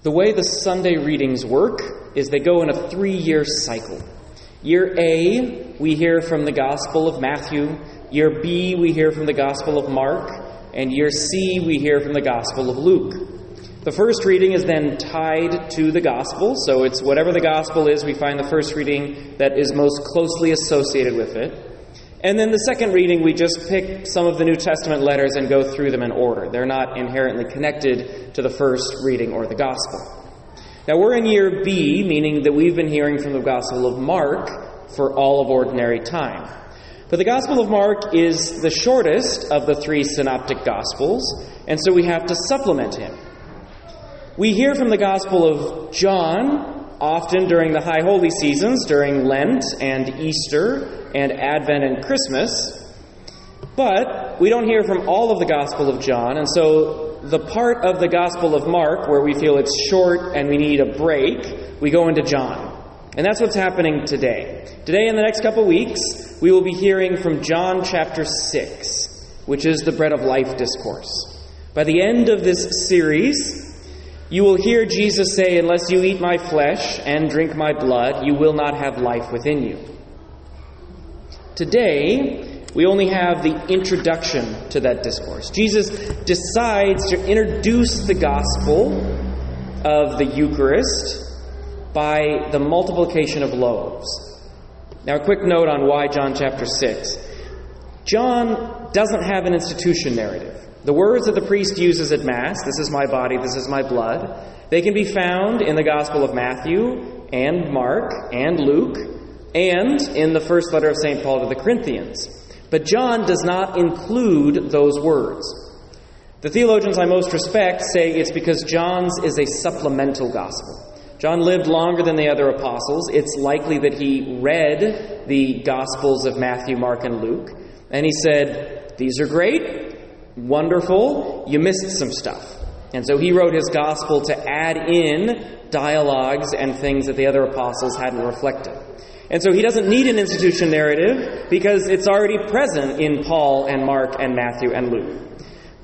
The way the Sunday readings work is they go in a 3-year cycle. Year A, we hear from the Gospel of Matthew. Year B, we hear from the Gospel of Mark. And year C, we hear from the Gospel of Luke. The first reading is then tied to the Gospel, so it's whatever the Gospel is, we find the first reading that is most closely associated with it. And then the second reading, we just pick some of the New Testament letters and go through them in order. They're not inherently connected to the first reading or the Gospel. Now, we're in year B, meaning that we've been hearing from the Gospel of Mark for all of ordinary time. But the Gospel of Mark is the shortest of the 3 synoptic Gospels, and so we have to supplement him. We hear from the Gospel of John often during the High Holy Seasons, during Lent and Easter and Advent and Christmas, but we don't hear from all of the Gospel of John, and so the part of the Gospel of Mark where we feel it's short and we need a break, we go into John. And that's what's happening today. Today, in the next couple weeks, we will be hearing from John chapter 6, which is the Bread of Life discourse. By the end of this series, you will hear Jesus say, "Unless you eat my flesh and drink my blood, you will not have life within you." Today, we only have the introduction to that discourse. Jesus decides to introduce the gospel of the Eucharist by the multiplication of loaves. Now, a quick note on why John chapter 6. John doesn't have an institution narrative. The words that the priest uses at Mass, "This is my body, this is my blood," they can be found in the Gospel of Matthew and Mark and Luke and in the first letter of St. Paul to the Corinthians. But John does not include those words. The theologians I most respect say it's because John's is a supplemental gospel. John lived longer than the other apostles. It's likely that he read the Gospels of Matthew, Mark, and Luke, and he said, "These are great. Wonderful, you missed some stuff." And so he wrote his gospel to add in dialogues and things that the other apostles hadn't reflected. And so he doesn't need an institution narrative because it's already present in Paul and Mark and Matthew and Luke.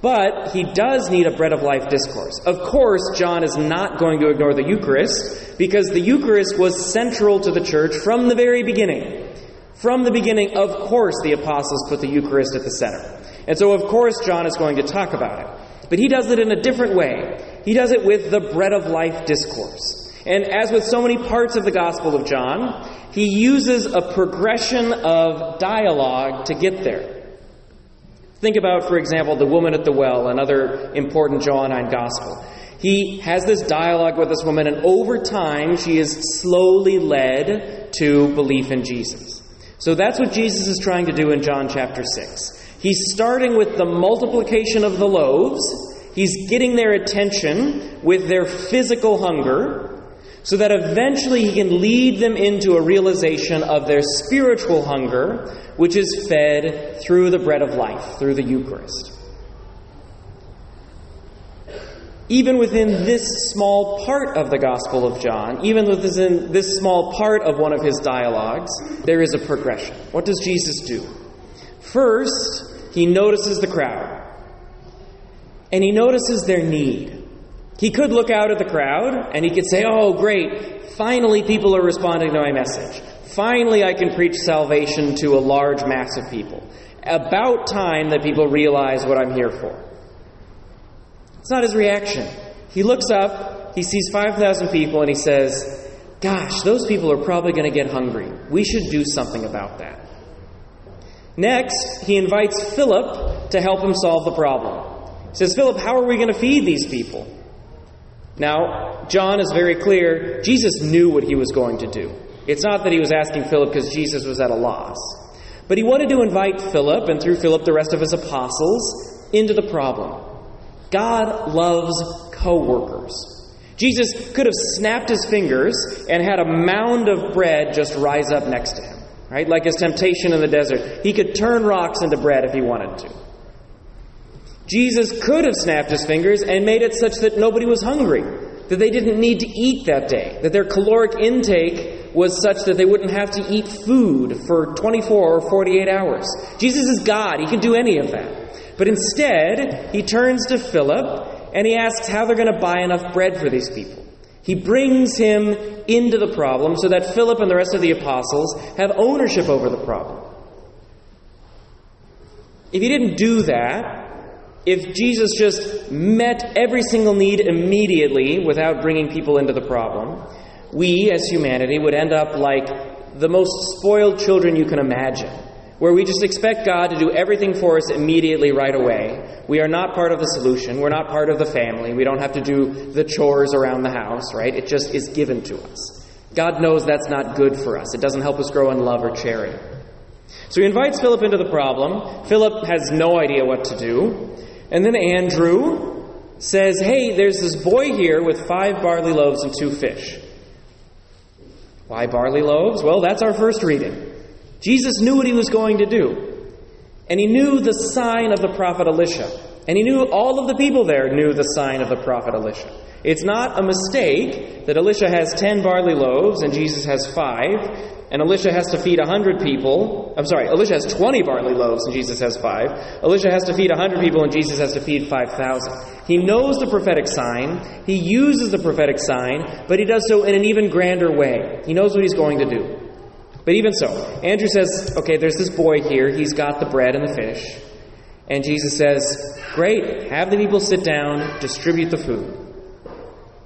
But he does need a Bread of Life discourse. Of course, John is not going to ignore the Eucharist because the Eucharist was central to the church from the very beginning. From the beginning, of course, the apostles put the Eucharist at the center. And so, of course, John is going to talk about it. But he does it in a different way. He does it with the Bread of Life discourse. And as with so many parts of the Gospel of John, he uses a progression of dialogue to get there. Think about, for example, the woman at the well, another important Johannine Gospel. He has this dialogue with this woman, and over time, she is slowly led to belief in Jesus. So that's what Jesus is trying to do in John chapter 6. He's starting with the multiplication of the loaves. He's getting their attention with their physical hunger so that eventually he can lead them into a realization of their spiritual hunger, which is fed through the bread of life, through the Eucharist. Even within this small part of the Gospel of John, even within this small part of one of his dialogues, there is a progression. What does Jesus do? First, he notices the crowd. And he notices their need. He could look out at the crowd and he could say, "Oh, great, finally people are responding to my message. Finally I can preach salvation to a large mass of people. About time that people realize what I'm here for." It's not his reaction. He looks up, he sees 5,000 people, and he says, "Gosh, those people are probably going to get hungry. We should do something about that." Next, he invites Philip to help him solve the problem. He says, "Philip, how are we going to feed these people?" Now, John is very clear. Jesus knew what he was going to do. It's not that he was asking Philip because Jesus was at a loss. But he wanted to invite Philip, and through Philip the rest of his apostles, into the problem. God loves co-workers. Jesus could have snapped his fingers and had a mound of bread just rise up next to him. Right? Like his temptation in the desert. He could turn rocks into bread if he wanted to. Jesus could have snapped his fingers and made it such that nobody was hungry, that they didn't need to eat that day, that their caloric intake was such that they wouldn't have to eat food for 24 or 48 hours. Jesus is God. He can do any of that. But instead, he turns to Philip and he asks how they're going to buy enough bread for these people. He brings him into the problem so that Philip and the rest of the apostles have ownership over the problem. If he didn't do that, if Jesus just met every single need immediately without bringing people into the problem, we as humanity would end up like the most spoiled children you can imagine, where we just expect God to do everything for us immediately right away. We are not part of the solution. We're not part of the family. We don't have to do the chores around the house, right? It just is given to us. God knows that's not good for us. It doesn't help us grow in love or charity. So he invites Philip into the problem. Philip has no idea what to do. And then Andrew says, hey, there's this boy here with 5 barley loaves and 2 fish. Why barley loaves? Well, that's our first reading. Jesus knew what he was going to do. And he knew the sign of the prophet Elisha. And he knew all of the people there knew the sign of the prophet Elisha. It's not a mistake that Elisha has 10 barley loaves and Jesus has 5. And Elisha has to feed 100 people. Elisha has 20 barley loaves and Jesus has 5. Elisha has to feed 100 people and Jesus has to feed 5,000. He knows the prophetic sign. He uses the prophetic sign, but he does so in an even grander way. He knows what he's going to do. But even so, Andrew says, okay, there's this boy here. He's got the bread and the fish. And Jesus says, great, have the people sit down, distribute the food.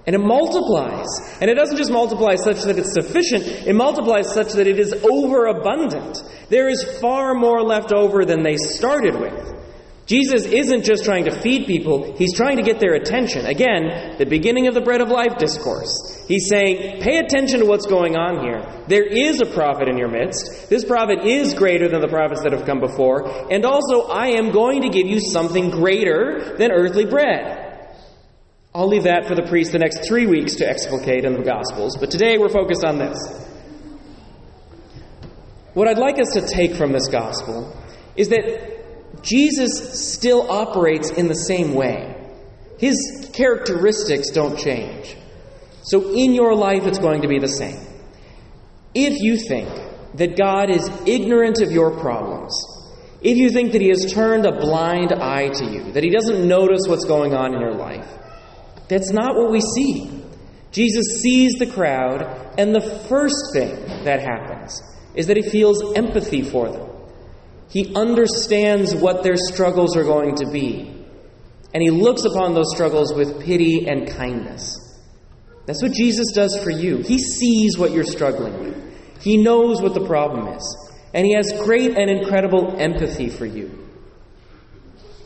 And it multiplies. And it doesn't just multiply such that it's sufficient. It multiplies such that it is overabundant. There is far more left over than they started with. Jesus isn't just trying to feed people. He's trying to get their attention. Again, the beginning of the bread of life discourse. He's saying, pay attention to what's going on here. There is a prophet in your midst. This prophet is greater than the prophets that have come before. And also, I am going to give you something greater than earthly bread. I'll leave that for the priest the next 3 weeks to explicate in the Gospels. But today we're focused on this. What I'd like us to take from this Gospel is that Jesus still operates in the same way. His characteristics don't change. So in your life, it's going to be the same. If you think that God is ignorant of your problems, if you think that He has turned a blind eye to you, that He doesn't notice what's going on in your life, that's not what we see. Jesus sees the crowd, and the first thing that happens is that He feels empathy for them. He understands what their struggles are going to be. And He looks upon those struggles with pity and kindness. That's what Jesus does for you. He sees what you're struggling with. He knows what the problem is. And He has great and incredible empathy for you.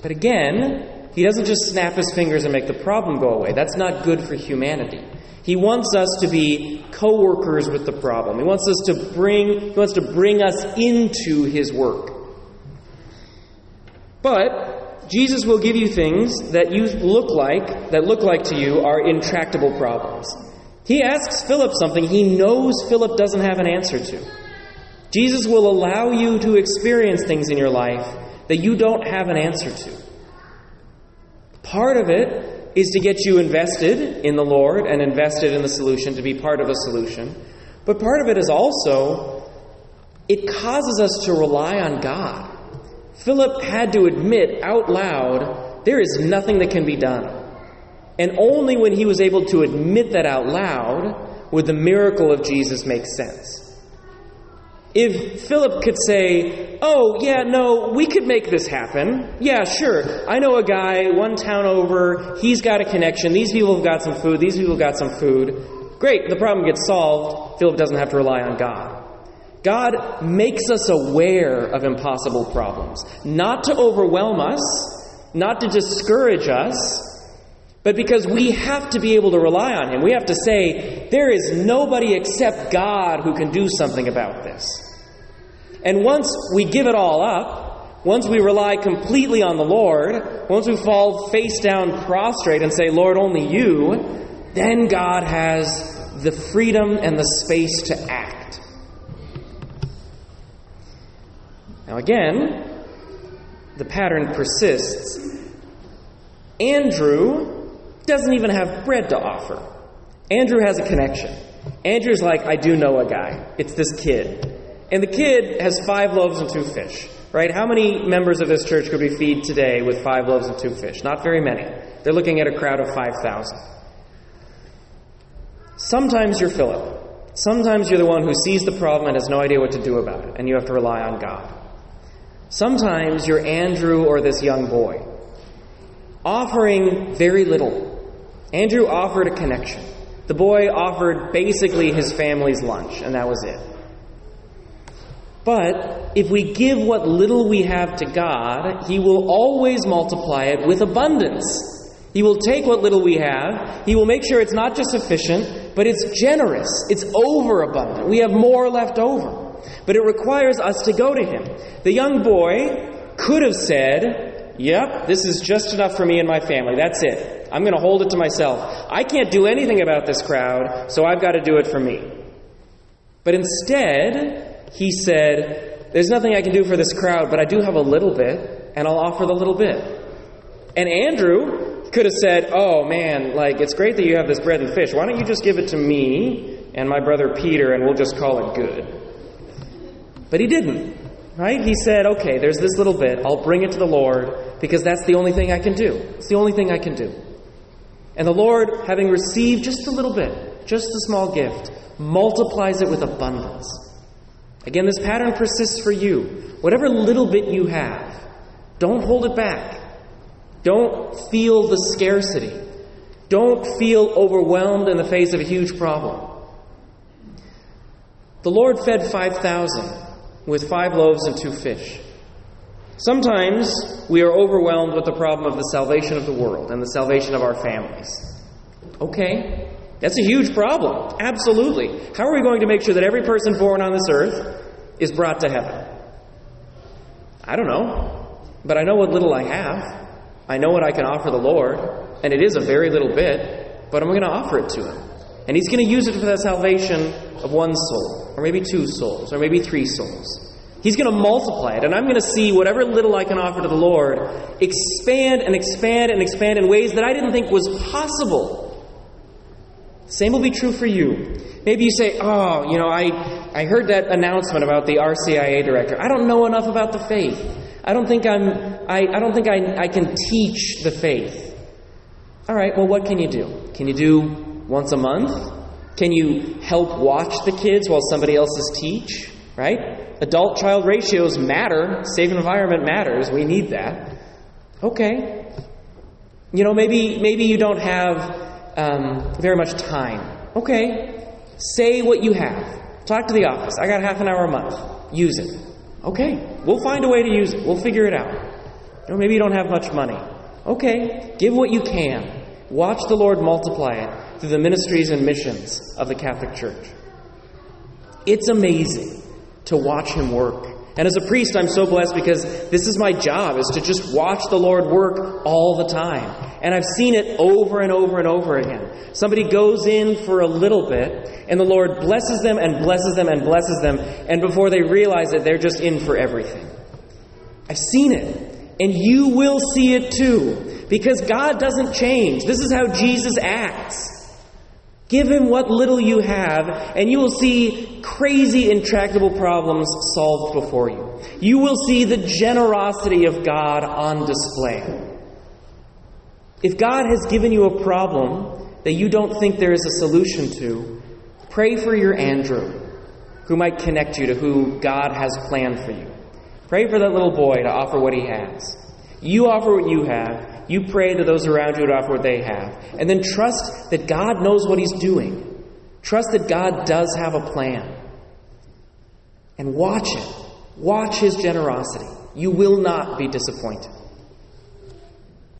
But again, He doesn't just snap His fingers and make the problem go away. That's not good for humanity. He wants us to be co-workers with the problem. He wants to bring us into His work. But Jesus will give you things that look like to you are intractable problems. He asks Philip something he knows Philip doesn't have an answer to. Jesus will allow you to experience things in your life that you don't have an answer to. Part of it is to get you invested in the Lord and invested in the solution, to be part of a solution. But part of it is also, it causes us to rely on God. Philip had to admit out loud, there is nothing that can be done. And only when he was able to admit that out loud would the miracle of Jesus make sense. If Philip could say, oh, yeah, no, we could make this happen. Yeah, sure. I know a guy 1 town over. He's got a connection. These people have got some food. These people have got some food. Great. The problem gets solved. Philip doesn't have to rely on God. God makes us aware of impossible problems, not to overwhelm us, not to discourage us, but because we have to be able to rely on Him. We have to say, there is nobody except God who can do something about this. And once we give it all up, once we rely completely on the Lord, once we fall face down prostrate and say, Lord, only You, then God has the freedom and the space to act. Now again, the pattern persists. Andrew doesn't even have bread to offer. Andrew has a connection. Andrew's like, I do know a guy. It's this kid. And the kid has 5 loaves and 2 fish. Right? How many members of this church could we feed today with 5 loaves and 2 fish? Not very many. They're looking at a crowd of 5,000. Sometimes you're Philip. Sometimes you're the one who sees the problem and has no idea what to do about it, and you have to rely on God. Sometimes you're Andrew or this young boy, offering very little. Andrew offered a connection. The boy offered basically his family's lunch, and that was it. But if we give what little we have to God, He will always multiply it with abundance. He will take what little we have. He will make sure it's not just sufficient, but it's generous. It's overabundant. We have more left over. But it requires us to go to Him. The young boy could have said, yep, this is just enough for me and my family. That's it. I'm going to hold it to myself. I can't do anything about this crowd, so I've got to do it for me. But instead, he said, there's nothing I can do for this crowd, but I do have a little bit, and I'll offer the little bit. And Andrew could have said, oh man, it's great that you have this bread and fish. Why don't you just give it to me and my brother Peter, and we'll just call it good? But he didn't, right? He said, okay, there's this little bit. I'll bring it to the Lord because that's the only thing I can do. It's the only thing I can do. And the Lord, having received just a little bit, just a small gift, multiplies it with abundance. Again, this pattern persists for you. Whatever little bit you have, don't hold it back. Don't feel the scarcity. Don't feel overwhelmed in the face of a huge problem. The Lord fed 5,000 with 5 loaves and 2 fish. Sometimes we are overwhelmed with the problem of the salvation of the world and the salvation of our families. Okay, that's a huge problem. Absolutely. How are we going to make sure that every person born on this earth is brought to heaven? I don't know. But I know what little I have. I know what I can offer the Lord. And it is a very little bit, but I'm going to offer it to Him. And He's going to use it for the salvation of 1 soul, or maybe 2 souls, or maybe 3 souls. He's going to multiply it, and I'm going to see whatever little I can offer to the Lord expand and expand and expand in ways that I didn't think was possible. Same will be true for you. Maybe you say, I heard that announcement about the RCIA director. I don't know enough about the faith. I don't think I can teach the faith. All right, well, what can you do? Can you do once a month? Can you help watch the kids while somebody else teach? Right? Adult-child ratios matter. Safe environment matters. We need that. Okay. Maybe you don't have very much time. Okay. Say what you have. Talk to the office. I got half an hour a month. Use it. Okay. We'll find a way to use it. We'll figure it out. Maybe you don't have much money. Okay. Give what you can. Watch the Lord multiply it through the ministries and missions of the Catholic Church. It's amazing to watch Him work. And as a priest, I'm so blessed because this is my job, is to just watch the Lord work all the time. And I've seen it over and over and over again. Somebody goes in for a little bit, and the Lord blesses them and blesses them and blesses them, and before they realize it, they're just in for everything. I've seen it. And you will see it too, because God doesn't change. This is how Jesus acts. Give Him what little you have, and you will see crazy, intractable problems solved before you. You will see the generosity of God on display. If God has given you a problem that you don't think there is a solution to, pray for your Andrew, who might connect you to who God has planned for you. Pray for that little boy to offer what he has. You offer what you have. You pray to those around you to offer what they have. And then trust that God knows what He's doing. Trust that God does have a plan. And watch it. Watch His generosity. You will not be disappointed.